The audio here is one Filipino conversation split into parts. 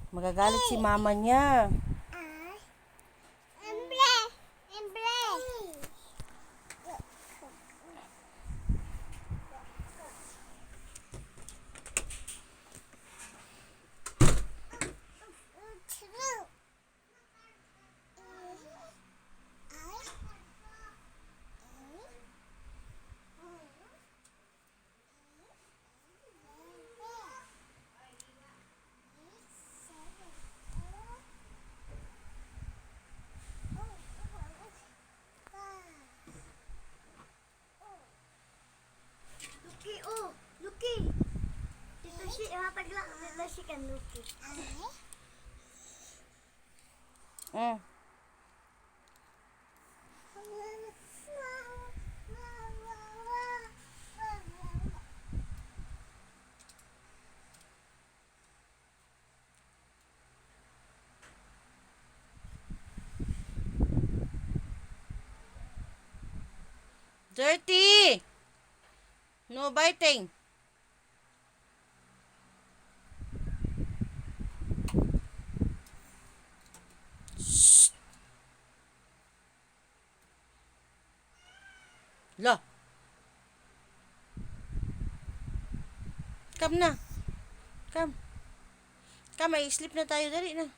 Magagalit si mama niya. Lucky, oh, Lucky. Dito si hatag lang, dito si kan Lucky. Mm. Dirty! No biting. Shh. Lah. Come na. Come. Come, ay sleep na tayo. Dali na.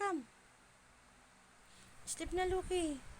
Come. Sleep na, Lucky.